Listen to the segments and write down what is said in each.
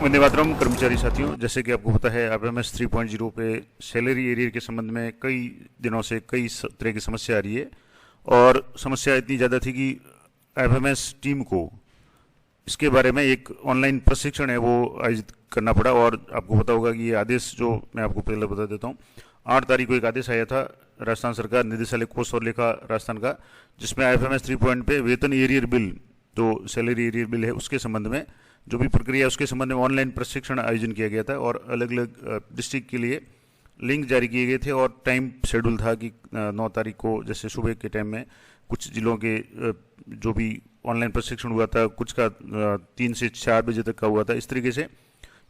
वंदे मातरम कर्मचारी साथियों, जैसे कि आपको पता है एफएमएस 3.0 पे सैलरी एरियर के संबंध में कई दिनों से कई तरह की समस्या आ रही है। और समस्या इतनी ज़्यादा थी कि एफएमएस टीम को इसके बारे में एक ऑनलाइन प्रशिक्षण है वो आयोजित करना पड़ा। और आपको पता होगा कि ये आदेश जो मैं आपको पहले बता देता हूँ, 8 तारीख को एक आदेश आया था राजस्थान सरकार निदेशालय कोष और लेखा राजस्थान का, जिसमें एफएमएस 3 पे वेतन एरियर बिल, जो सैलरी एरियर बिल है उसके संबंध में जो भी प्रक्रिया है उसके संबंध में ऑनलाइन प्रशिक्षण आयोजन किया गया था। और अलग अलग डिस्ट्रिक्ट के लिए लिंक जारी किए गए थे और टाइम शेड्यूल था कि 9 तारीख को जैसे सुबह के टाइम में कुछ जिलों के जो भी ऑनलाइन प्रशिक्षण हुआ था, कुछ का 3 से 4 बजे तक का हुआ था। इस तरीके से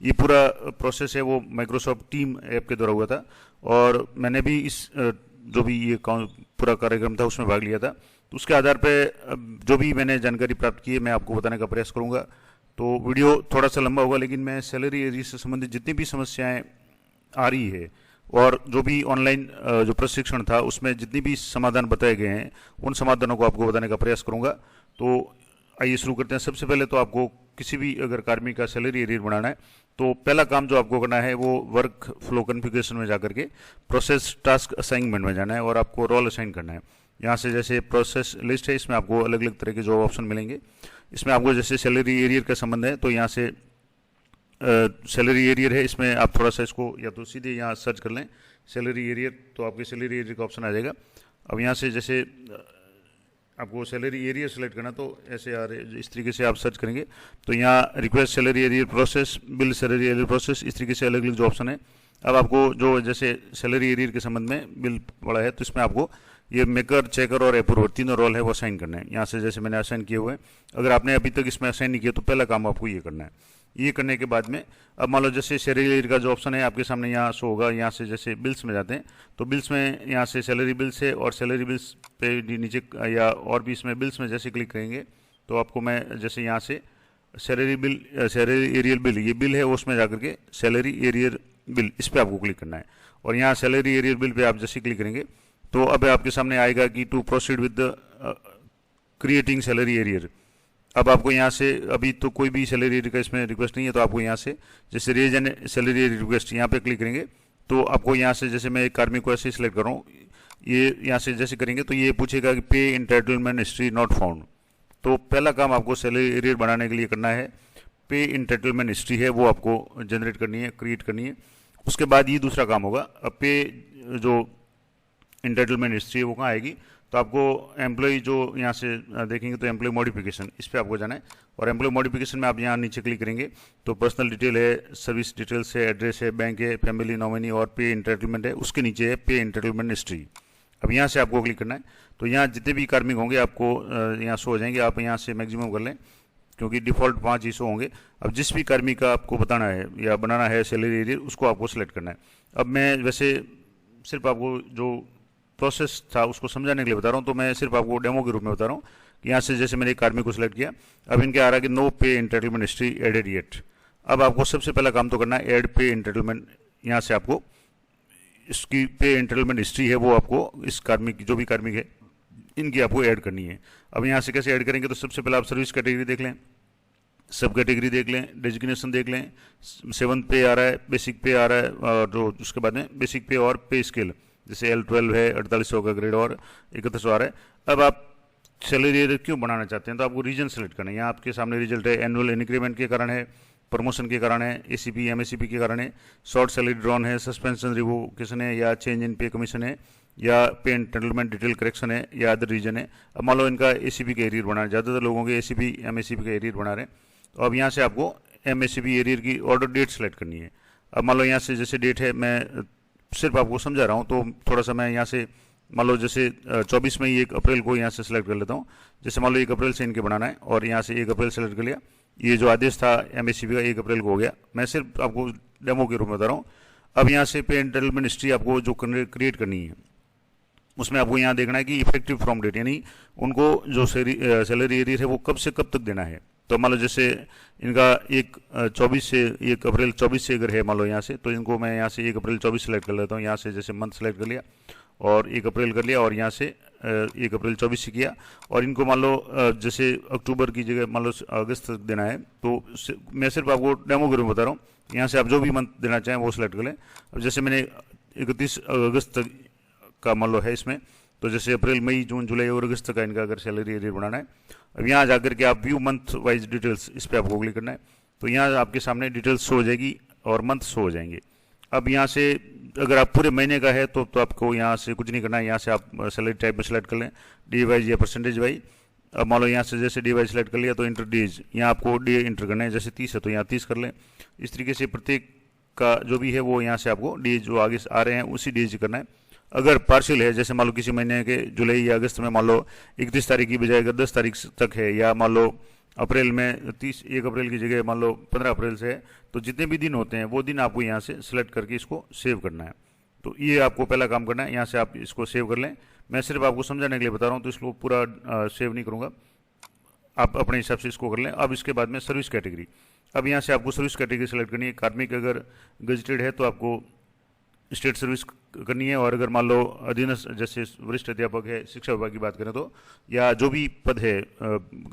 ये पूरा प्रोसेस है वो माइक्रोसॉफ्ट टीम ऐप के द्वारा हुआ था। और मैंने भी इस जो भी ये पूरा कार्यक्रम था उसमें भाग लिया था। तो उसके आधार पर जो भी मैंने जानकारी प्राप्त की है मैं आपको बताने का प्रयास करूँगा। तो वीडियो थोड़ा सा लंबा होगा, लेकिन मैं सैलरी एरियर से संबंधित जितनी भी समस्याएं आ रही है और जो भी ऑनलाइन जो प्रशिक्षण था उसमें जितनी भी समाधान बताए गए हैं उन समाधानों को आपको बताने का प्रयास करूंगा। तो आइए शुरू करते हैं। सबसे पहले तो आपको किसी भी अगर कार्मिक का सैलरी एरियर बनाना है तो पहला काम जो आपको करना है वो वर्क फ्लो कॉन्फ़िगरेशन में जाकर के प्रोसेस टास्क असाइनमेंट में जाना है और आपको रोल असाइन करना है। यहाँ से जैसे प्रोसेस लिस्ट है, इसमें आपको अलग अलग तरह के जॉब ऑप्शन मिलेंगे। इसमें आपको जैसे सैलरी एरियर का संबंध है तो यहाँ से सैलरी एरियर है, इसमें आप थोड़ा सा इसको या तो सीधे यहाँ सर्च कर लें सैलरी एरियर, तो आपके सैलरी एरियर का ऑप्शन आ जाएगा। अब यहाँ से जैसे आपको सैलरी एरियर सेलेक्ट करना तो ऐसे आ रहे, इस तरीके से आप सर्च करेंगे तो यहाँ request salary arrear process, bill salary arrear process, इस तरीके से अलग अलग जो ऑप्शन है। अब आपको जो जैसे सैलरी एरियर के संबंध में बिल पड़ा है तो इसमें आपको ये मेकर, चेकर और अप्रूवर तीनों रोल है वो असाइन करना है। यहाँ से जैसे मैंने असाइन किए हुए हैं, अगर आपने अभी तक इसमें असाइन नहीं किया तो पहला काम आपको ये करना है। ये करने के बाद में अब मान लो जैसे सैलरी एरियर का जो ऑप्शन है आपके सामने यहाँ शो होगा। यहाँ से जैसे बिल्स में जाते हैं तो बिल्स में यहाँ से सैलरी बिल्स है और सैलरी बिल्स पे नीचे या और भी इसमें बिल्स में जैसे क्लिक करेंगे तो आपको मैं जैसे यहाँ से salary bill, salary arrear bill, ये बिल है उसमें जाकर के सैलरी एरियर बिल, इस पर आपको क्लिक करना है। और यहाँ सैलरी एरियर बिल पे आप जैसे क्लिक करेंगे तो अब आपके सामने आएगा कि to proceed with creating salary arrear. अब आपको यहाँ से अभी तो कोई भी सैलरी एरियर का इसमें रिक्वेस्ट नहीं है तो आपको यहाँ से जैसे raise and salary arrear request यहाँ पे क्लिक करेंगे तो आपको यहाँ से जैसे मैं एक कार्मिक को ऐसे सिलेक्ट कर रहा हूँ, ये यहाँ से जैसे करेंगे तो ये पूछेगा कि पे इंटाइटलमेंट हिस्ट्री नॉट फाउंड। तो पहला काम आपको सैलरी एरियर बनाने के लिए करना है, पे इंटाइटलमेंट हिस्ट्री है वो आपको जनरेट करनी है, क्रिएट करनी है। उसके बाद ये दूसरा काम होगा। अब पे जो इंटाइटलमेंट हिस्ट्री है वो कहाँ आएगी तो आपको एम्प्लॉय जो यहाँ से देखेंगे तो एम्प्लॉय मॉडिफिकेशन, इस पर आपको जाना है। और एम्प्लॉय मॉडिफिकेशन में आप यहाँ नीचे क्लिक करेंगे तो पर्सनल डिटेल है, सर्विस डिटेल्स है, एड्रेस है, बैंक है, फैमिली नॉमिनी और पे इंटाइटलमेंट है, उसके नीचे है पे इंटाइटलमेंट हिस्ट्री। अब यहाँ से आपको क्लिक करना है तो यहाँ जितने भी कार्मिक होंगे आपको यहाँ शो हो जाएंगे। आप यहाँ से मैक्सिमम कर लें क्योंकि डिफ़ॉल्ट 5 ही शो होंगे। अब जिस भी कार्मिक का आपको बताना है या बनाना है सैलरी एरियर उसको आपको सिलेक्ट करना है। अब मैं वैसे सिर्फ आपको जो प्रोसेस था उसको समझाने के लिए बता रहा हूँ, तो मैं सिर्फ आपको डेमो के रूप में बता रहा हूँ कि यहाँ से जैसे मैंने एक कार्मिक को सिलेक्ट किया, अब इनके आ रहा है कि नो पे इंटाइटलमेंट हिस्ट्री एडेड येट। अब आपको सबसे पहला काम तो करना है ऐड पे इंटाइटलमेंट। यहाँ से आपको इसकी पे इंटाइटलमेंट हिस्ट्री है वो आपको इस कार्मिक जो भी कार्मिक है इनकी आपको ऐड करनी है। अब यहाँ से कैसे ऐड करेंगे तो सबसे पहले आप सर्विस कैटेगरी देख लें, सब कैटेगरी देख लें, डेजिग्नेशन देख लें, 7th पे आ रहा है, बेसिक पे आ रहा है, और जो उसके बाद में बेसिक पे और पे स्केल जैसे L12 है, 4800 का ग्रेड और 3100 आ रहा है। अब आप सैलरी एरियर क्यों बनाना चाहते हैं तो आपको रीजन सेलेक्ट करना है। यहाँ आपके सामने रिजल्ट है, एनुअल इंक्रीमेंट के कारण है, प्रमोशन के कारण है, ACP MACP के कारण है, शॉर्ट सैलरी ड्रॉन है, सस्पेंशन रिवोकेशन है, या चेंज इन पे कमीशन है, या पे एंटाइटलमेंट डिटेल करेक्शन है, या अदर रीजन है। अब मान लो इनका ACP का एरियर बना है, ज़्यादातर लोगों के ACP MACP का एरियर बना रहे हैं। तो अब यहाँ से आपको MACP एरियर की ऑर्डर डेट सेलेक्ट करनी है। अब मान लो यहाँ से जैसे डेट है, मैं सिर्फ आपको समझा रहा हूँ तो थोड़ा सा मैं यहाँ से मान लो जैसे 24 मई 1 अप्रैल को यहाँ से सिलेक्ट कर लेता हूँ। जैसे मान लो 1 अप्रैल से इनके बनाना है और यहाँ से 1 अप्रैल सेलेक्ट कर लिया। ये जो आदेश था MACP का 1 अप्रैल को हो गया। मैं सिर्फ आपको डेमो के रूप में बता रहा हूँ। अब यहाँ से पे एंटाइटलमेंट हिस्ट्री आपको जो क्रिएट करनी है उसमें आपको यहाँ देखना है कि इफेक्टिव फ्रॉम डेट, यानी उनको जो सैलरी एरियर है वो कब से कब तक देना है। तो मान लो जैसे इनका 1 अप्रैल 24 से अगर है मान लो यहाँ से, तो इनको मैं यहाँ से 1 अप्रैल 24 सेलेक्ट कर लेता हूँ। यहाँ से जैसे मंथ सेलेक्ट कर लिया और 1 अप्रैल कर लिया, और यहाँ से 1 अप्रैल 24 से किया। और इनको मान लो जैसे अक्टूबर की जगह मान लो अगस्त तक देना है, तो मैं सिर्फ आपको डेमो के रूप में बता रहा हूँ। यहाँ से आप जो भी मंथ देना चाहें वो सिलेक्ट कर लें। अब जैसे मैंने 31 अगस्त तक का मान लो है इसमें, तो जैसे अप्रैल, मई, जून, जुलाई और अगस्त तक का इनका अगर सैलरी एरियर बनाना है, अब यहाँ जाकर के आप व्यू मंथ वाइज डिटेल्स, इस पर आपको क्लिक करना है। तो यहाँ आपके सामने डिटेल्स शो हो जाएगी और मंथ शो हो जाएंगे। अब यहाँ से अगर आप पूरे महीने का है तो आपको यहाँ से कुछ नहीं करना है। यहाँ से आप सैलरी टाइप में सेलेक्ट कर लें, डे वाइज या परसेंटेज वाइज। अब मान लो यहाँ से जैसे डे वाइज सेलेक्ट कर लिया तो इंटर डेज, यहाँ आपको डे इंटर करना है। जैसे 30 है तो यहाँ 30 कर लें। इस तरीके से प्रत्येक का जो भी है वो यहाँ से आपको डे जो आगे आ रहे हैं उसी डेज करना है। अगर पार्शियल है, जैसे मान लो किसी महीने के जुलाई या अगस्त में मान लो 31 तारीख की बजाय अगर 10 तारीख तक है, या मान लो अप्रैल में 1 अप्रैल की जगह मान लो 15 अप्रैल से है, तो जितने भी दिन होते हैं वो दिन आपको यहाँ से सिलेक्ट करके इसको सेव करना है। तो ये आपको पहला काम करना है। यहाँ से आप इसको सेव कर लें। मैं सिर्फ आपको समझाने के लिए बता रहा हूँ, तो इसको पूरा सेव नहीं करूँगा, आप अपने हिसाब से इसको कर लें। अब इसके बाद में सर्विस कैटेगरी, अब यहाँ से आपको सर्विस कैटेगरी सेलेक्ट करनी है। कार्मिक अगर गजटेड है तो आपको स्टेट सर्विस करनी है, और अगर मान लो अधीनस्थ जैसे वरिष्ठ अध्यापक है, शिक्षा विभाग की बात करें तो, या जो भी पद है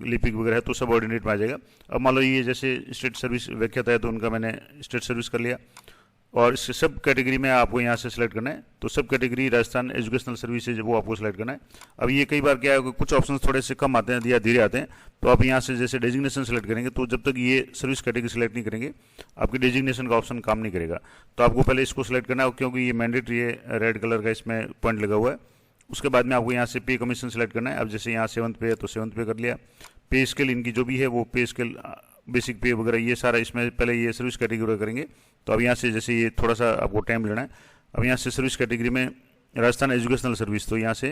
लिपिक वगैरह है, तो सब ऑर्डिनेट में आ जाएगा। अब मान लो ये जैसे स्टेट सर्विस व्याख्याता है तो उनका मैंने स्टेट सर्विस कर लिया, और इस सब कैटेगरी में आपको यहाँ से सिलेक्ट करना है। तो सब कैटेगरी राजस्थान एजुकेशनल सर्विसेज वो आपको सिलेक्ट करना है। अब ये कई बार क्या है, कुछ ऑप्शन थोड़े से कम आते हैं या धीरे आते हैं, तो आप यहाँ से जैसे डेजिग्नेशन सेलेक्ट करेंगे, तो जब तक ये सर्विस कैटेगरी सेलेक्ट नहीं करेंगे आपकी डेजिग्नेशन का ऑप्शन काम नहीं करेगा। तो आपको पहले इसको सिलेक्ट करना है, क्योंकि ये मैंडेटरी है, रेड कलर का इसमें पॉइंट लगा हुआ है। उसके बाद में आपको यहाँ से पे कमीशन सेलेक्ट करना है। अब जैसे यहाँ 7th पे है तो 7th पे कर लिया। पे स्केल इनकी जो भी है वो पे स्केल, बेसिक पे वगैरह ये सारा इसमें पहले ये सर्विस कैटेगरी करेंगे। तो अब यहाँ से जैसे ये थोड़ा सा आपको टाइम लेना है। अब यहाँ से सर्विस कैटेगरी में राजस्थान एजुकेशनल सर्विस, तो यहाँ से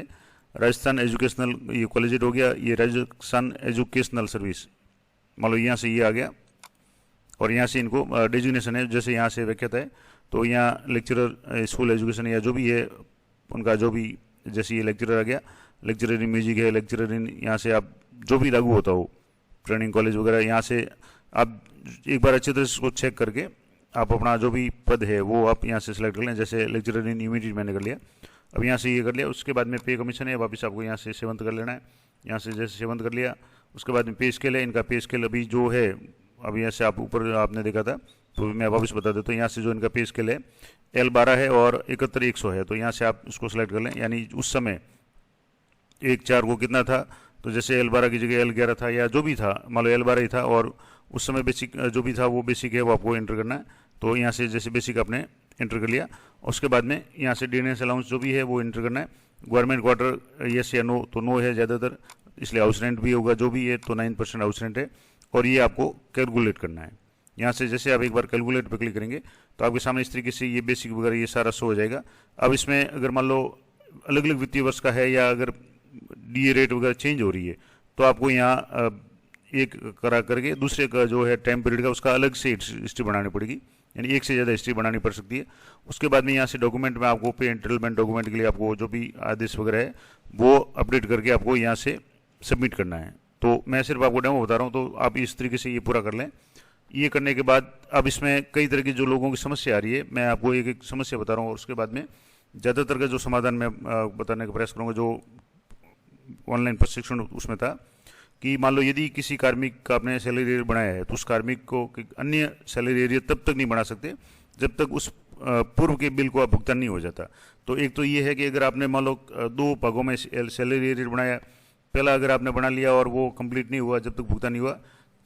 राजस्थान एजुकेशनल ये कॉलेज हो गया, ये राजस्थान एजुकेशनल सर्विस मान लो यहाँ से ये आ गया। और यहाँ से इनको डेजिग्नेशन है, जैसे यहाँ से व्याख्याता है तो यहाँ लेक्चरर स्कूल एजुकेशन या जो भी है उनका जो भी, जैसे ये लेक्चरर आ गया, लेक्चरर इन म्यूजिक है, लेक्चरर इन, यहाँ से आप जो भी लागू होता हो ट्रेनिंग कॉलेज वगैरह, यहाँ से आप एक बार अच्छी तरह से इसको चेक करके आप अपना जो भी पद है वो आप यहाँ से सिलेक्ट कर लें। जैसे लेक्चरर इन ह्यूमैनिटीज मैंने कर लिया। अब यहाँ से ये कर लिया। उसके बाद में पे कमीशन है, वापस आपको यहाँ से 7th कर लेना है। यहाँ से जैसे 7th कर लिया, उसके बाद में पे स्केल है, इनका पे स्केल अभी जो है, अभी यहाँ से आप ऊपर आपने देखा था तो मैं वापस बता देता हूँ। यहाँ से जो इनका पे स्केल है L12 है और 71,100 है, तो यहाँ से आप इसको सिलेक्ट कर लें। यानी उस समय 1/4 को कितना था, तो जैसे L12 की जगह L11 था या जो भी था, मान लो L12 ही था, और उस समय बेसिक जो भी था वो बेसिक है वो आपको एंटर करना है। तो यहाँ से जैसे बेसिक आपने एंटर कर लिया। उसके बाद में यहाँ से डीएनएस अलाउंस जो भी है वो एंटर करना है। गवर्नमेंट क्वार्टर येस या नो, तो नो है ज़्यादातर, इसलिए हाउस रेंट भी होगा जो भी है, तो 9% हाउस रेंट है। और ये आपको कैलकुलेट करना है। यहाँ से जैसे आप एक बार कैलकुलेट पर क्लिक करेंगे तो आपके सामने इस तरीके से ये बेसिक वगैरह ये सारा शो हो जाएगा। अब इसमें अगर मान लो अलग अलग वित्तीय वर्ष का है या अगर डीए रेट वगैरह चेंज हो रही है तो आपको यहाँ एक करा करके दूसरे का जो है टाइम पीरियड का उसका अलग से हिस्ट्री बनानी पड़ेगी, यानी एक से ज़्यादा हिस्ट्री बनानी पड़ सकती है। उसके बाद में यहाँ से डॉक्यूमेंट में आपको पे एंटरटेनमेंट डॉक्यूमेंट के लिए आपको जो भी आदेश वगैरह है वो अपडेट करके आपको यहाँ से सबमिट करना है। तो मैं सिर्फ आपको डेमो बता रहा हूँ, तो आप इस तरीके से ये पूरा कर लें। ये करने के बाद अब इसमें कई तरह की जो लोगों की समस्या आ रही है, मैं आपको एक एक समस्या बता रहा हूँ और उसके बाद में ज़्यादातर का जो समाधान मैं बताने का प्रयास करूँगा। जो ऑनलाइन प्रशिक्षण उसमें था कि मान लो यदि किसी कार्मिक का आपने सैलरी एरियर बनाया है तो उस कार्मिक को अन्य सैलरी एरियर तब तक नहीं बना सकते जब तक उस पूर्व के बिल को आप भुगतान नहीं हो जाता। तो एक तो ये है कि अगर आपने मान लो 2 भागों में सैलरी एरियर बनाया, पहला अगर आपने बना लिया और वो कंप्लीट नहीं हुआ, जब तक भुगतान नहीं हुआ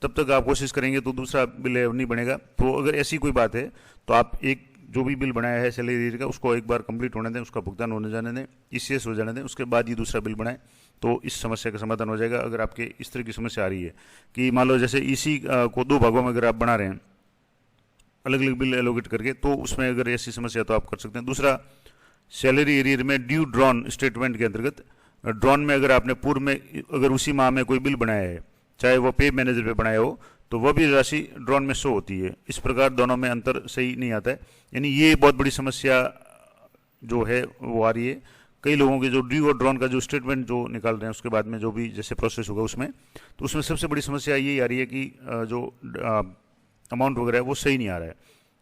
तब तक आप कोशिश करेंगे तो दूसरा बिल नहीं बनेगा। तो अगर ऐसी कोई बात है तो आप एक जो भी बिल बनाया है सैलरी एरियर का उसको एक बार कंप्लीट होने दें, उसका भुगतान होने जाने दें, ईसीएस हो जाने दें, उसके बाद ये दूसरा बिल बनाएं, तो इस समस्या का समाधान हो जाएगा। अगर आपके इस तरह की समस्या आ रही है कि मान लो जैसे इसी को 2 भागों में अगर आप बना रहे हैं अलग अलग बिल एलोकेट करके, तो उसमें अगर ऐसी समस्या तो आप कर सकते हैं। दूसरा, सैलरी एरियर में ड्यू ड्रॉन स्टेटमेंट के अंतर्गत ड्रॉन में अगर आपने पूर्व में अगर उसी माह में कोई बिल बनाया है, चाहे वो पे मैनेजर पे बनाया हो, तो वह भी राशि ड्रॉन में शो होती है। इस प्रकार दोनों में अंतर सही नहीं आता है। यानी ये बहुत बड़ी समस्या जो है वो आ रही है कई लोगों के, जो ड्यू और ड्रॉन का जो स्टेटमेंट जो निकाल रहे हैं उसके बाद में जो भी जैसे प्रोसेस होगा उसमें, तो उसमें सबसे बड़ी समस्या यही आ रही है कि जो अमाउंट वगैरह है वो सही नहीं आ रहा है।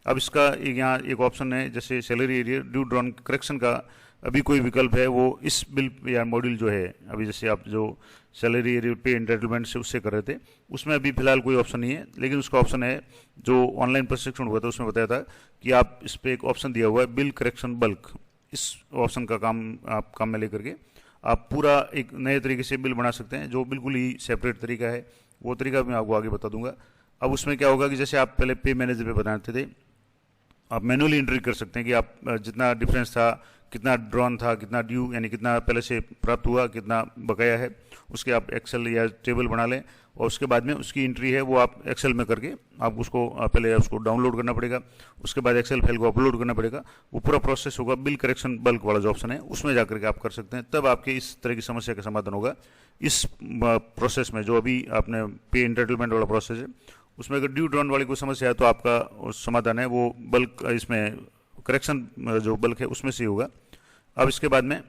अब इसका यहाँ एक ऑप्शन है जैसे salary arrear due drawn correction का, अभी कोई विकल्प है वो इस बिल या मॉड्यूल जो है, अभी जैसे आप जो सैलरी एरियर पे एंटाइटलमेंट से उससे कर रहे थे, उसमें अभी फिलहाल कोई ऑप्शन नहीं है, लेकिन उसका ऑप्शन है जो ऑनलाइन प्रशिक्षण हुआ था उसमें बताया था कि आप इस पर एक ऑप्शन दिया हुआ है बिल करेक्शन बल्क। इस ऑप्शन का काम आप काम में लेकर के आप पूरा एक नए तरीके से बिल बना सकते हैं, जो बिल्कुल ही सेपरेट तरीका है। वो तरीका मैं आपको आगे बता दूंगा। अब उसमें क्या होगा कि जैसे आप पहले पे मैनेजर पे बनाते थे, आप मैनुअली एंट्री कर सकते हैं कि आप जितना डिफरेंस था, कितना ड्रॉन था, कितना ड्यू यानी कितना पहले से प्राप्त हुआ, कितना बकाया है, उसके आप एक्सेल या टेबल बना लें और उसके बाद में उसकी एंट्री है वो आप एक्सेल में करके आप उसको पहले उसको डाउनलोड करना पड़ेगा, उसके बाद एक्सेल फाइल को अपलोड करना पड़ेगा। वो पूरा प्रोसेस होगा। बिल करेक्शन बल्क वाला जो ऑप्शन है उसमें जाकर के आप कर सकते हैं, तब आपके इस तरह की समस्या का समाधान होगा। इस प्रोसेस में जो अभी आपने पे एंटाइटलमेंट वाला प्रोसेस है उसमें अगर ड्यू ड्रॉन वाली कोई समस्या है तो आपका समाधान है वो बल्क, इसमें करेक्शन जो बल्क है उसमें से होगा। अब इसके बाद में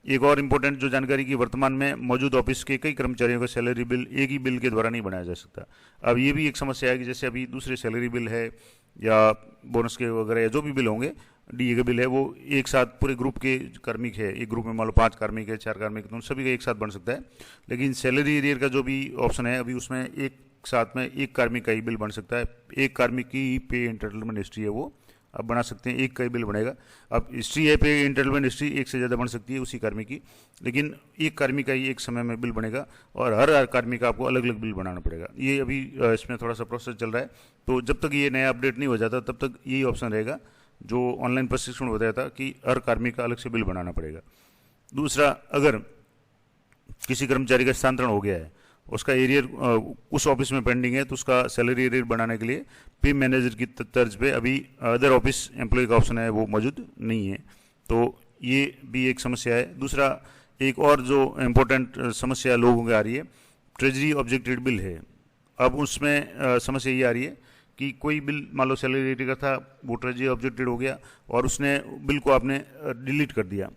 एक और इम्पोर्टेंट जो जानकारी की, वर्तमान में मौजूद ऑफिस के कई कर्मचारियों का सैलरी बिल एक ही बिल के द्वारा नहीं बनाया जा सकता। अब ये भी एक समस्या है कि जैसे अभी दूसरे सैलरी बिल है या बोनस के वगैरह या जो भी बिल होंगे, डीए के बिल है, वो एक साथ पूरे ग्रुप के कार्मिक है, एक ग्रुप में मान लो 5 कार्मिक है, 4 कार्मिक, तो उन सभी का एक साथ बन सकता है। लेकिन सैलरी एरियर का जो भी ऑप्शन है अभी उसमें एक साथ में एक कार्मिक का ही बिल बन सकता है। एक कार्मिक की पे एंटाइटलमेंट हिस्ट्री है वो आप बना सकते हैं, एक का ही बिल बनेगा। अब हिस्ट्री है पे एंटाइटलमेंट हिस्ट्री एक से ज़्यादा बन सकती है उसी कार्मिक की, लेकिन एक कार्मिक का ही एक समय में बिल बनेगा और हर कार्मिक का आपको अलग अलग बिल बनाना पड़ेगा। ये अभी इसमें थोड़ा सा प्रोसेस चल रहा है, तो जब तक ये नया अपडेट नहीं हो जाता तब तक यही ऑप्शन रहेगा जो ऑनलाइन प्रशिक्षण बताया था कि हर कार्मिक का अलग से बिल बनाना पड़ेगा। दूसरा, अगर किसी कर्मचारी का स्थानांतरण हो गया है, उसका एरियर उस ऑफिस में पेंडिंग है, तो उसका सैलरी एरियर बनाने के लिए पे मैनेजर की तर्ज पे अभी अदर ऑफिस एम्प्लॉय का ऑप्शन है वो मौजूद नहीं है, तो ये भी एक समस्या है। दूसरा, एक और जो इम्पोर्टेंट समस्या लोगों की आ रही है, ट्रेजरी ऑब्जेक्टेड बिल है। अब उसमें समस्या ये आ रही है कि कोई बिल मान लो सैलरी एरियर का था, वो ट्रेजरी ऑब्जेक्टेड हो गया और उसने बिल को आपने डिलीट कर दिया,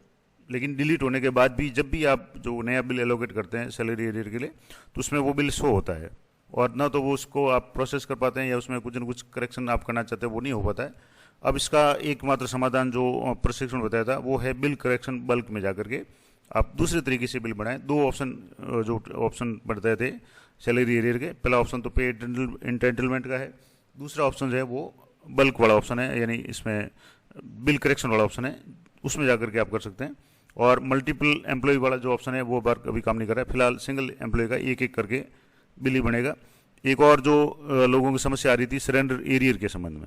लेकिन डिलीट होने के बाद भी जब भी आप जो नया बिल एलोकेट करते हैं सैलरी एरियर के लिए, तो उसमें वो बिल शो होता है और ना तो वो उसको आप प्रोसेस कर पाते हैं या उसमें कुछ न कुछ करेक्शन आप करना चाहते हैं वो नहीं हो पाता है। अब इसका एकमात्र समाधान जो प्रशिक्षण बताया था वो है बिल करेक्शन बल्क में जाकर के आप दूसरे तरीके से बिल बनाएं। दो ऑप्शन जो ऑप्शन बताए थे सैलरी एरियर के, पहला ऑप्शन तो पे एंटाइटलमेंट का है, दूसरा ऑप्शन जो है वो बल्क वाला ऑप्शन है, यानी इसमें बिल करेक्शन वाला ऑप्शन है, उसमें जाकर के आप कर सकते हैं। और मल्टीपल एम्प्लॉय वाला जो ऑप्शन है वो बार अभी काम नहीं कर रहा है, फिलहाल सिंगल एम्प्लॉय का एक एक करके बिल ही बनेगा। एक और जो लोगों की समस्या आ रही थी सरेंडर एरियर के संबंध में,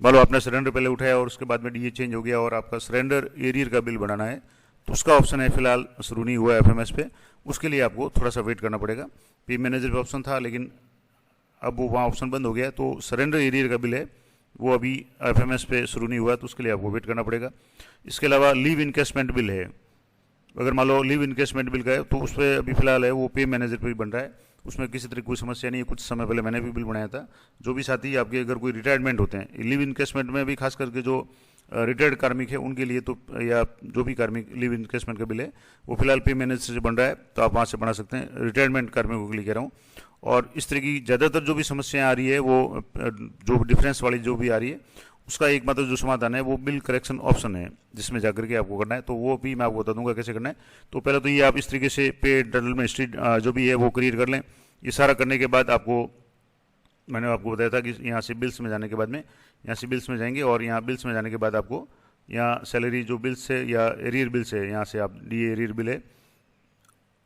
मान लो आपने सरेंडर पहले उठाया और उसके बाद में डीए चेंज हो गया और आपका सरेंडर एरियर का बिल बनाना है, तो उसका ऑप्शन है फिलहाल शुरू नहीं हुआ है एफएमएस पे, उसके लिए आपको थोड़ा सा वेट करना पड़ेगा। पे मैनेजर पे ऑप्शन था लेकिन अब वो वहाँ ऑप्शन बंद हो गया है, तो सरेंडर एरियर का बिल है वो अभी एफएमएस पे शुरू नहीं हुआ, तो उसके लिए आपको वेट करना पड़ेगा। इसके अलावा लीव इनकेशमेंट बिल है, अगर मान लो लीव इनकेशमेंट बिल का है तो उस पर अभी फिलहाल है वो पे मैनेजर पे भी बन रहा है, उसमें किसी तरह की कोई समस्या नहीं है। कुछ समय पहले मैंने भी बिल बनाया था। जो भी साथी आपके अगर कोई रिटायरमेंट होते हैं, लीव इनकेशमेंट में भी खास करके जो रिटायर्ड कार्मिक है उनके लिए तो, या जो भी कार्मिक लीव इनकेशमेंट का बिल है वो फिलहाल पे मैनेजर से बन रहा है, तो आप वहाँ से बना सकते हैं। रिटायरमेंट कार्मिकों के लिए कह रहा हूँ। और इस तरह की ज़्यादातर जो भी समस्याएं आ रही है वो जो डिफरेंस वाली जो भी आ रही है उसका एकमात्र जो समाधान है वो बिल करेक्शन ऑप्शन है, जिसमें जाकर के आपको करना है। तो वो भी मैं आपको बता दूंगा कैसे करना है। तो पहले तो ये आप इस तरीके से पे एंटाइटलमेंट हिस्ट्री जो भी है वो क्रिएट कर लें। ये सारा करने के बाद आपको मैंने आपको बताया था कि यहाँ से बिल्स में जाने के बाद में यहाँ से बिल्स में जाएंगे और यहाँ बिल्स में जाने के बाद आपको यहाँ सैलरी जो बिल्स है या एरियर बिल्स है, यहाँ से आप डी एरियर बिल है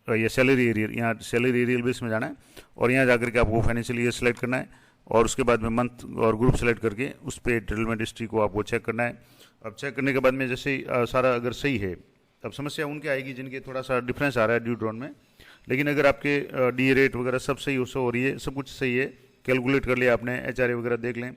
या सैलरी एरियर, यहाँ सैलरी एरियर बिल्स में जाना है और यहाँ जाकर के आपको फाइनेंशियल ईयर सेलेक्ट करना है और उसके बाद में मंथ और ग्रुप सेलेक्ट करके उस पर एंटाइटलमेंट हिस्ट्री को आपको चेक करना है। अब चेक करने के बाद में जैसे सारा अगर सही है, अब समस्या उनके आएगी जिनके थोड़ा सा डिफरेंस आ रहा है ड्यू ड्रॉन में, लेकिन अगर आपके डी रेट वगैरह सब सही हो रही है, सब कुछ सही है, कैलकुलेट कर लिया आपने, एचआरए वगैरह देख लें,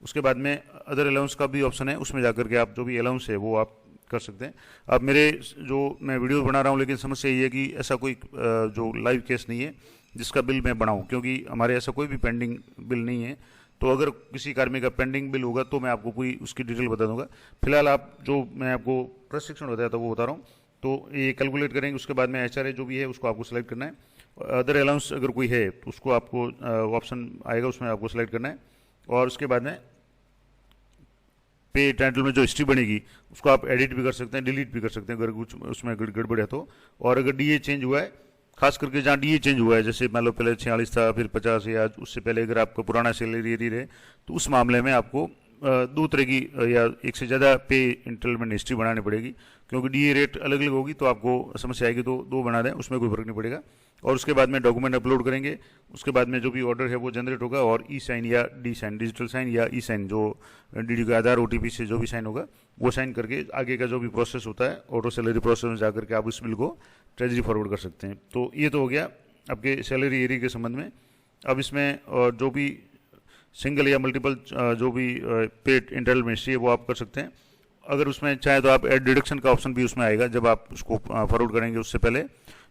उसके बाद में अदर अलाउंस का भी ऑप्शन है, उसमें जाकर के आप जो भी अलाउंस है वो आप कर सकते हैं। अब मेरे जो मैं वीडियो बना रहा हूँ, लेकिन समस्या ये है कि ऐसा कोई जो लाइव केस नहीं है जिसका बिल मैं बनाऊँ, क्योंकि हमारे ऐसा कोई भी पेंडिंग बिल नहीं है। तो अगर किसी कार्मिक का पेंडिंग बिल होगा तो मैं आपको कोई उसकी डिटेल बता दूंगा। फिलहाल आप जो मैं आपको प्रशिक्षण बताया था वो बता रहा हूँ। तो ये कैलकुलेट करेंगे, उसके बाद में एचआरए जो भी है उसको आपको सेलेक्ट करना है। अदर अलाउंस अगर कोई है तो उसको आपको ऑप्शन आएगा, उसमें आपको सेलेक्ट करना है और उसके बाद में पे टाइटल में जो हिस्ट्री बनेगी उसको आप एडिट भी कर सकते हैं, डिलीट भी कर सकते हैं अगर कुछ उसमें गड़बड़ है तो। और अगर डीए चेंज हुआ है, खास करके जहाँ डीए चेंज हुआ है, जैसे मान लो पहले 46 था फिर 50 या उससे पहले अगर आपका पुराना सैलरी एरियर है, तो उस मामले में आपको दो तरह की या एक से ज़्यादा पे इंटरमेंट हिस्ट्री बनानी पड़ेगी, क्योंकि डीए रेट अलग अलग होगी तो आपको समस्या आएगी। तो दो बना दें, उसमें कोई फर्क नहीं पड़ेगा। और उसके बाद में डॉक्यूमेंट अपलोड करेंगे, उसके बाद में जो भी ऑर्डर है वो जनरेट होगा, और ई साइन या डी साइन, डिजिटल साइन या ई साइन, जो डीडी का आधार ओटीपी से जो भी साइन होगा वो साइन करके आगे का जो भी प्रोसेस होता है ऑटो सैलरी प्रोसेस में जाकर के आप उस बिल को ट्रेजरी फॉरवर्ड कर सकते हैं। तो ये तो हो गया आपके सैलरी एरिया के संबंध में। अब इसमें जो भी सिंगल या मल्टीपल जो भी पेड इंटरनल हिस्ट्री है वो आप कर सकते हैं। अगर उसमें चाहे तो आप एड डिडक्शन का ऑप्शन भी उसमें आएगा जब आप उसको फॉरवर्ड करेंगे उससे पहले,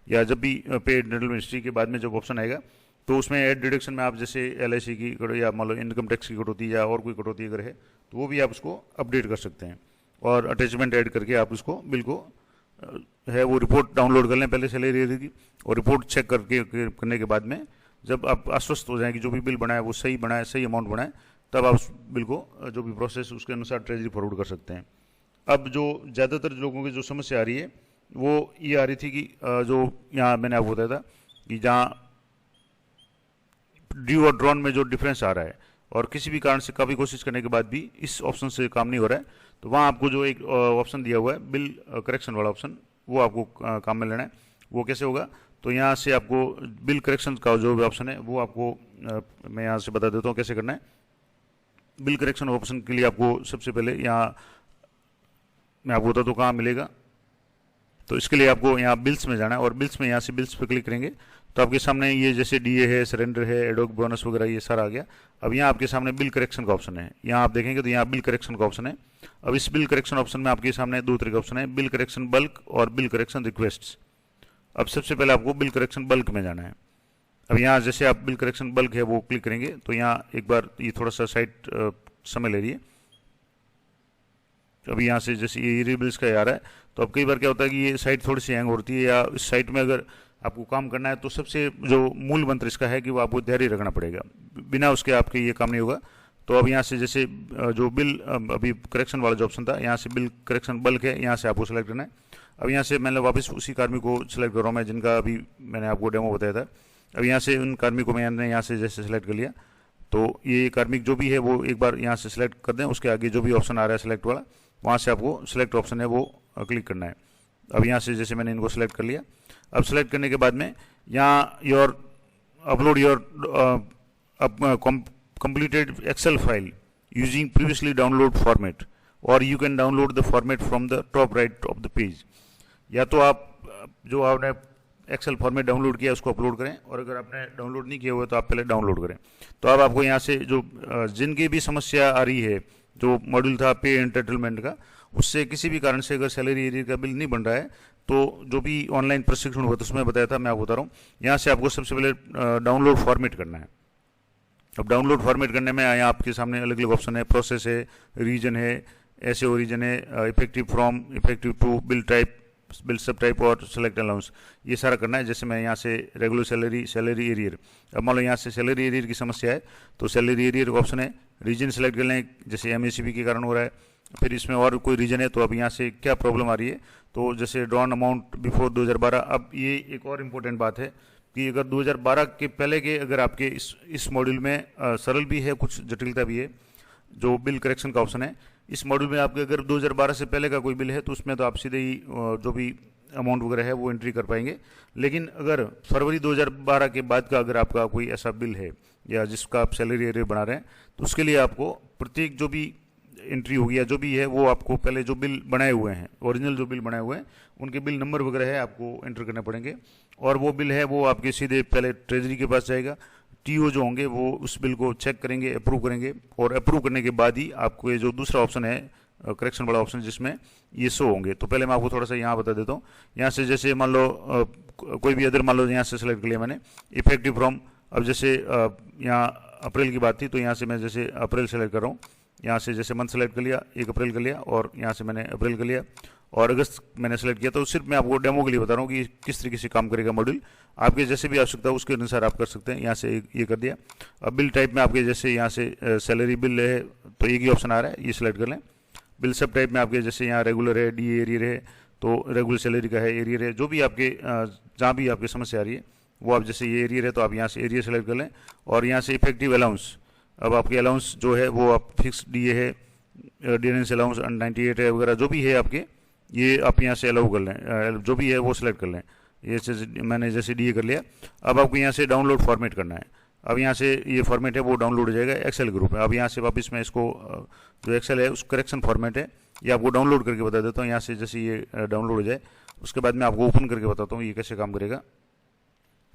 या जब भी पेड इंटरनल हिस्ट्री के बाद में जब ऑप्शन आएगा तो उसमें एड डिडक्शन में आप जैसे एलआईसी की या मान लो इनकम टैक्स की कटौती या और कोई कटौती अगर है तो वो भी आप उसको अपडेट कर सकते हैं। और अटैचमेंट ऐड करके आप उसको बिल को है वो रिपोर्ट डाउनलोड कर लें पहले सैलरी एरियर की, और रिपोर्ट चेक करने के बाद में जब आप आश्वस्त हो जाएं कि जो भी बिल बना है वो सही बना है, सही अमाउंट बना है, तब आप उस बिल को जो भी प्रोसेस उसके अनुसार ट्रेजरी फॉरवर्ड कर सकते हैं। अब जो ज़्यादातर लोगों की जो समस्या आ रही है वो ये आ रही थी कि जो यहाँ मैंने आपको बताया था कि जहाँ ड्यू और ड्रॉन में जो डिफरेंस आ रहा है और किसी भी कारण से काफ़ी कोशिश करने के बाद भी इस ऑप्शन से काम नहीं हो रहा है, तो वहाँ आपको जो एक ऑप्शन दिया हुआ है बिल करेक्शन वाला ऑप्शन, वो आपको काम में लेना है। वो कैसे होगा, तो यहाँ से आपको बिल करेक्शन का जो भी ऑप्शन है वो आपको मैं यहाँ से बता देता हूँ कैसे करना है। बिल करेक्शन ऑप्शन के लिए आपको सबसे पहले यहाँ मैं आपको बताता हूँ कहाँ मिलेगा। तो इसके लिए आपको यहाँ बिल्स में जाना है, और बिल्स में यहाँ से बिल्स पे क्लिक करेंगे तो आपके सामने ये जैसे डीए है, सरेंडर है, एडोक बोनस वगैरह ये सारा आ गया। अब यहाँ आपके सामने बिल करेक्शन का ऑप्शन है, यहाँ आप देखेंगे तो यहाँ बिल करेक्शन का ऑप्शन है। अब इस बिल करेक्शन ऑप्शन में आपके सामने दो तरह के ऑप्शन है, बिल करेक्शन बल्क और बिल करेक्शन रिक्वेस्ट। अब सबसे पहले आपको बिल करेक्शन बल्क में जाना है। अब यहाँ जैसे आप बिल करेक्शन बल्क है वो क्लिक करेंगे तो यहाँ एक बार ये थोड़ा सा साइट समय ले रही है। अभी यहाँ से जैसे ये रीबिल्स का आ रहा है, तो अब कई बार क्या होता है कि ये साइट थोड़ी सी हैंग होती है, या इस साइट में अगर आपको काम करना है तो सबसे जो मूल मंत्र इसका है कि वो आपको धैर्य रखना पड़ेगा, बिना उसके आपके ये काम नहीं होगा। तो अब यहाँ से जैसे जो बिल अभी करेक्शन वाला जो ऑप्शन था, यहाँ से बिल करेक्शन बल्क है, यहाँ से आपको सेलेक्ट करना है। अब यहाँ से मैंने वापस उसी कार्मिक को सिलेक्ट कर रहा हूँ मैं, जिनका अभी मैंने आपको डेमो बताया था। अब यहाँ से उन कार्मिक को मैंने यहाँ से जैसे सेलेक्ट कर लिया, तो ये कार्मिक जो भी है वो एक बार यहाँ से सिलेक्ट कर दें, उसके आगे जो भी ऑप्शन आ रहा है सिलेक्ट वाला, वहाँ से आपको सिलेक्ट ऑप्शन है वो क्लिक करना है। अब यहाँ से जैसे मैंने इनको सेलेक्ट कर लिया। अब सेलेक्ट करने के बाद में यहाँ your upload your completed Excel file using previously download format, or you can download the format from the top right of the page। या तो आप जो आपने एक्सेल फॉर्मेट डाउनलोड किया उसको अपलोड करें, और अगर आपने डाउनलोड नहीं किया हुआ तो आप पहले डाउनलोड करें। तो अब आपको यहाँ से जो जिनकी भी समस्या आ रही है, जो मॉड्यूल था पे एंटरटेनमेंट का, उससे किसी भी कारण से अगर सैलरी एरियर का बिल नहीं बन रहा है, तो जो भी ऑनलाइन प्रशिक्षण हुआ था उसमें बताया था, मैं आपको बता रहा हूँ। यहाँ से आपको सबसे पहले डाउनलोड फॉर्मेट करना है। अब डाउनलोड फॉर्मेट करने में यहाँ आपके सामने अलग अलग ऑप्शन है, प्रोसेस है, रीजन है, ऐसे ओरिजन है, effective from, effective to, bill type, bill sub type और सेलेक्ट अलाउंस, ये सारा करना है। जैसे मैं यहाँ से रेगुलर सैलरी, सैलरी एरियर, अब मान लो यहाँ से सैलरी एरियर की समस्या है तो सैलरी एरियर का ऑप्शन है, रीजन सेलेक्ट कर लें, जैसे एमएसपी के कारण हो रहा है, फिर इसमें और कोई रीजन है तो अब यहाँ से क्या प्रॉब्लम आ रही है, तो जैसे ड्रॉन अमाउंट बिफोर 2012। अब ये एक और इम्पोर्टेंट बात है कि अगर 2012 के पहले के अगर आपके इस मॉड्यूल में सरल भी है, कुछ जटिलता भी है, जो बिल करेक्शन का ऑप्शन है, इस मॉड्यूल में आपके अगर 2012 से पहले का कोई बिल है तो उसमें तो आप सीधे ही जो भी अमाउंट वगैरह है वो एंट्री कर पाएंगे। लेकिन अगर फरवरी 2012 के बाद का अगर आपका कोई ऐसा बिल है या जिसका आप सैलरी एरियर बना रहे हैं, तो उसके लिए आपको प्रत्येक जो भी एंट्री होगी या जो भी है वो आपको पहले जो बिल बनाए हुए हैं, ओरिजिनल जो बिल बनाए हुए हैं, उनके बिल नंबर वगैरह है आपको एंटर करने पड़ेंगे। और वो बिल है वो आपके सीधे पहले ट्रेजरी के पास जाएगा, टीओ जो होंगे वो उस बिल को चेक करेंगे, अप्रूव करेंगे, और अप्रूव करने के बाद ही आपको ये जो दूसरा ऑप्शन है करेक्शन वाला ऑप्शन जिसमें ये शो होंगे। तो पहले मैं आपको थोड़ा सा यहाँ बता देता हूँ। यहाँ से जैसे मान लो कोई भी अदर मान लो यहाँ से सेलेक्ट कर लिया मैंने, इफेक्टिव फ्रॉम, अब जैसे यहाँ अप्रैल की बात थी तो यहाँ से मैं जैसे अप्रैल सेलेक्ट कर रहा हूँ, यहाँ से जैसे मंथ सेलेक्ट कर लिया, 1 अप्रैल कर लिया, और यहाँ से मैंने अप्रैल कर लिया, और अगस्त मैंने सेलेक्ट किया। तो सिर्फ मैं आपको डेमो के लिए बता रहा हूँ कि किस तरीके से काम करेगा मॉड्यूल, आपके जैसे भी आवश्यकता है उसके अनुसार आप कर सकते हैं। यहाँ से ये कर दिया। अब बिल टाइप में आपके जैसे यहाँ से सैलरी बिल है तो एक ही ऑप्शन आ रहा है, ये सिलेक्ट कर लें। बिल सब टाइप में आपके जैसे यहाँ रेगुलर है, डी एरियर है, तो रेगुलर सैलरी का है, एरियर है, जो भी आपके जहाँ भी आपकी समस्या आ रही है वो आप जैसे ये एरियर है तो आप यहाँ से एरियर सेलेक्ट कर लें और यहाँ से इफेक्टिव अलाउंस, अब आपके अलाउंस जो है वो आप फिक्स डीए है, डियरेंस अलाउंस 98 है वगैरह जो भी है आपके, ये आप यहाँ से अलाउ कर लें, जो भी है वो सिलेक्ट कर लें। ये मैंने जैसे डीए कर लिया। अब आपको यहाँ से डाउनलोड फॉर्मेट करना है। अब यहाँ से ये फॉर्मेट है वो डाउनलोड हो जाएगा एक्सेल ग्रुप में। अब यहाँ से वापस मैं इसको जो एक्सेल है उस करेक्शन फॉर्मेट है ये आपको डाउनलोड करके बता देता हूँ। यहाँ से जैसे ये डाउनलोड हो जाए उसके बाद मैं आपको ओपन करके बताता हूँ ये कैसे काम करेगा।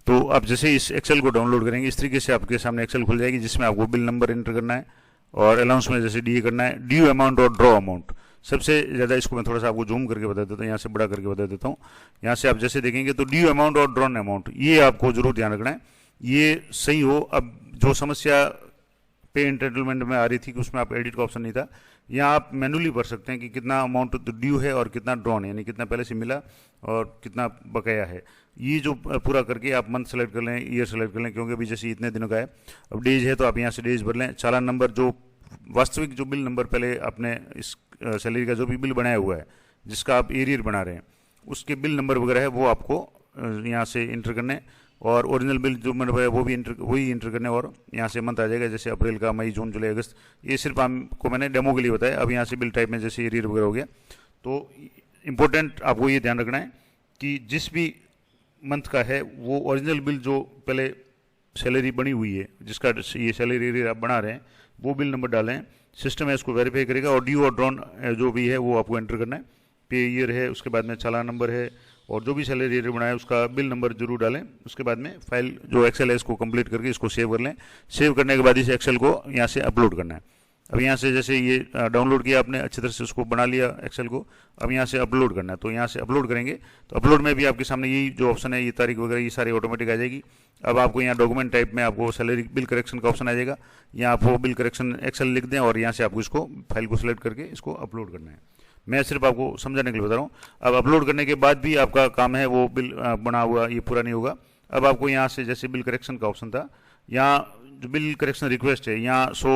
तो आप जैसे इस एक्सेल को डाउनलोड करेंगे इस तरीके से आपके सामने एक्सेल खुल जाएगी जिसमें आपको बिल नंबर एंटर करना है और अलाउंस में जैसे डीए करना है, ड्यू अमाउंट और ड्रॉ अमाउंट। सबसे ज़्यादा इसको मैं थोड़ा सा आपको जूम करके बता देता हूँ, यहाँ से बड़ा करके बता देता हूँ। यहाँ से आप जैसे देखेंगे तो ड्यू अमाउंट और ड्रॉन अमाउंट ये आपको जरूर ध्यान रखना है, ये सही हो। अब जो समस्या पे एंटाइटलमेंट में आ रही थी कि उसमें आप एडिट का ऑप्शन नहीं था, यहाँ आप मैनुअली भर सकते हैं कि कितना अमाउंट ड्यू है और कितना ड्रॉन है, यानी कितना पहले से मिला और कितना बकाया है। ये जो पूरा करके आप मंथ सेलेक्ट कर लें, ईयर सेलेक्ट कर लें, क्योंकि अभी जैसे इतने दिनों का है। अब डेज है तो आप यहाँ से डेज भर लें। चालान नंबर जो वास्तविक जो बिल नंबर पहले आपने इस सैलरी का जो भी बिल बनाया हुआ है जिसका आप एरियर बना रहे हैं उसके बिल नंबर वगैरह है वो आपको यहाँ से इंटर करने और ओरिजिनल बिल जो मतलब है वो भी वही इंटर करने और यहाँ से मंथ आ जाएगा जैसे अप्रैल का, मई, जून, जुलाई, अगस्त। ये सिर्फ आपको मैंने डेमो के लिए बताया। अब यहाँ से बिल टाइप में जैसे एरियर वगैरह हो गया। तो इम्पोर्टेंट आपको ये ध्यान रखना है कि जिस भी मंथ का है वो ओरिजिनल बिल जो पहले सैलरी बनी हुई है जिसका ये सैलरी एरियर आप बना रहे हैं वो बिल नंबर डालें, सिस्टम है इसको वेरीफाई करेगा और ड्यू और ड्रॉन जो भी है वो आपको एंटर करना है। पे ईयर है, उसके बाद में चालान नंबर है और जो भी सैलरी एरियर बनाया उसका बिल नंबर जरूर डालें। उसके बाद में फाइल जो एक्सेल है इसको कंप्लीट करके इसको सेव कर लें। सेव करने के बाद इस एक्सेल को यहाँ से अपलोड करना है। अब यहाँ से जैसे ये डाउनलोड किया आपने अच्छी तरह से उसको बना लिया एक्सेल को, अब यहाँ से अपलोड करना है। तो यहाँ से अपलोड करेंगे तो अपलोड में भी आपके सामने यही जो ऑप्शन है ये तारीख वगैरह ये सारी ऑटोमेटिक आ जाएगी। अब आपको यहाँ डॉक्यूमेंट टाइप में आपको सैलरी बिल करेक्शन का ऑप्शन आ जाएगा, यहाँ आप वो बिल करेक्शन एक्सेल लिख दें और यहाँ से आपको इसको फाइल को सिलेक्ट करके इसको अपलोड करना है। मैं सिर्फ आपको समझाने के लिए बता रहा हूँ। अब अपलोड करने के बाद भी आपका काम है वो बिल बना हुआ ये पूरा नहीं होगा। अब आपको यहाँ से जैसे बिल करेक्शन का ऑप्शन था, यहाँ जो बिल करेक्शन रिक्वेस्ट है यहाँ शो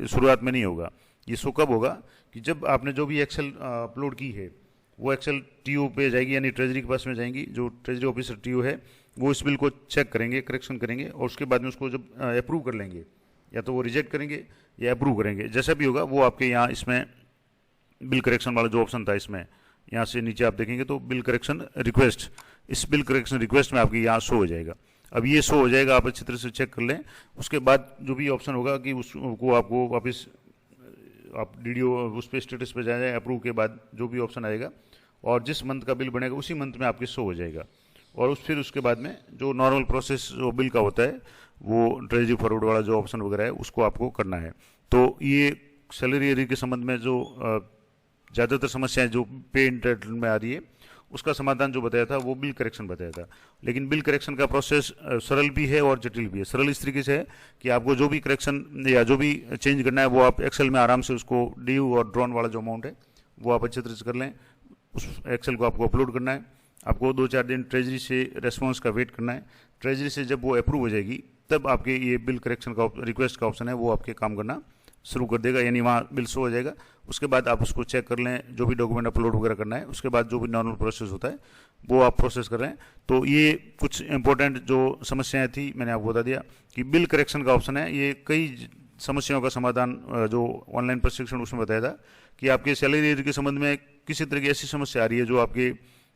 शुरुआत में नहीं होगा। ये शो कब होगा कि जब आपने जो भी एक्सेल अपलोड की है वो एक्सेल टीओ पे जाएगी, यानी ट्रेजरी के पास में जाएंगी। जो ट्रेजरी ऑफिसर टीओ है वो इस बिल को चेक करेंगे, करेक्शन करेंगे और उसके बाद में उसको जब अप्रूव कर लेंगे या तो वो रिजेक्ट करेंगे या अप्रूव करेंगे, जैसा भी होगा वो आपके यहाँ इसमें बिल करेक्शन वाला जो ऑप्शन था इसमें यहाँ से नीचे आप देखेंगे तो बिल करेक्शन रिक्वेस्ट, इस बिल करेक्शन रिक्वेस्ट में आपके यहाँ शो हो जाएगा। अब ये शो हो जाएगा, आप अच्छी तरह से चेक कर लें। उसके बाद जो भी ऑप्शन होगा कि उसको आपको वापस आप डीडीओ उस पर स्टेटस पे जाए, अप्रूव के बाद जो भी ऑप्शन आएगा और जिस मंथ का बिल बनेगा उसी मंथ में आपके शो हो जाएगा। और फिर उसके बाद में जो नॉर्मल प्रोसेस जो बिल का होता है वो ट्रेजरी फॉरवर्ड वाला जो ऑप्शन वगैरह है उसको आपको करना है। तो ये सैलरी एरियर के संबंध में जो ज़्यादातर समस्याएं जो पे एंटाइटलमेंट में आ रही है उसका समाधान जो बताया था वो बिल करेक्शन बताया था। लेकिन बिल करेक्शन का प्रोसेस सरल भी है और जटिल भी है। सरल इस तरीके से है कि आपको जो भी करेक्शन या जो भी चेंज करना है वो आप एक्सेल में आराम से उसको ड्यू और ड्रॉन वाला जो अमाउंट है वो आप अच्छी तरह से कर लें। उस एक्सेल को आपको अपलोड करना है। आपको 2-4 दिन ट्रेजरी से रेस्पॉन्स का वेट करना है। ट्रेजरी से जब वो अप्रूव हो जाएगी तब आपके ये बिल करेक्शन का रिक्वेस्ट का ऑप्शन है वो आपके काम करना शुरू कर देगा, यानी वहाँ बिल शो हो जाएगा। उसके बाद आप उसको चेक कर लें, जो भी डॉक्यूमेंट अपलोड वगैरह करना है उसके बाद जो भी नॉर्मल प्रोसेस होता है वो आप प्रोसेस कर रहे हैं। तो ये कुछ इंपॉर्टेंट जो समस्याएं थी मैंने आपको बता दिया कि बिल करेक्शन का ऑप्शन है। ये कई समस्याओं का समाधान जो ऑनलाइन प्रशिक्षण उसमें बताया था कि आपके सैलरी एरियर के संबंध में किसी तरह की ऐसी समस्या आ रही है जो आपके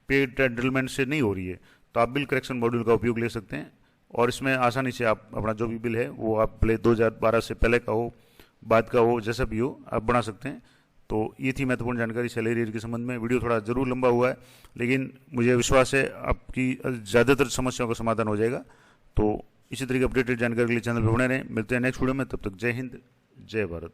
पेड एंटाइटलमेंट से नहीं हो रही है तो आप बिल करेक्शन मॉड्यूल का उपयोग ले सकते हैं और इसमें आसानी से आप अपना जो भी बिल है वो आप भले 2012 से पहले का हो बाद का हो जैसा भी हो आप बना सकते हैं। तो ये थी महत्वपूर्ण जानकारी सैलरी एरियर के संबंध में। वीडियो थोड़ा जरूर लंबा हुआ है लेकिन मुझे विश्वास है आपकी ज़्यादातर समस्याओं का समाधान हो जाएगा। तो इसी तरह की अपडेटेड जानकारी के लिए चैनल पर बने रहें। मिलते हैं नेक्स्ट वीडियो में, तब तक जय हिंद, जय भारत।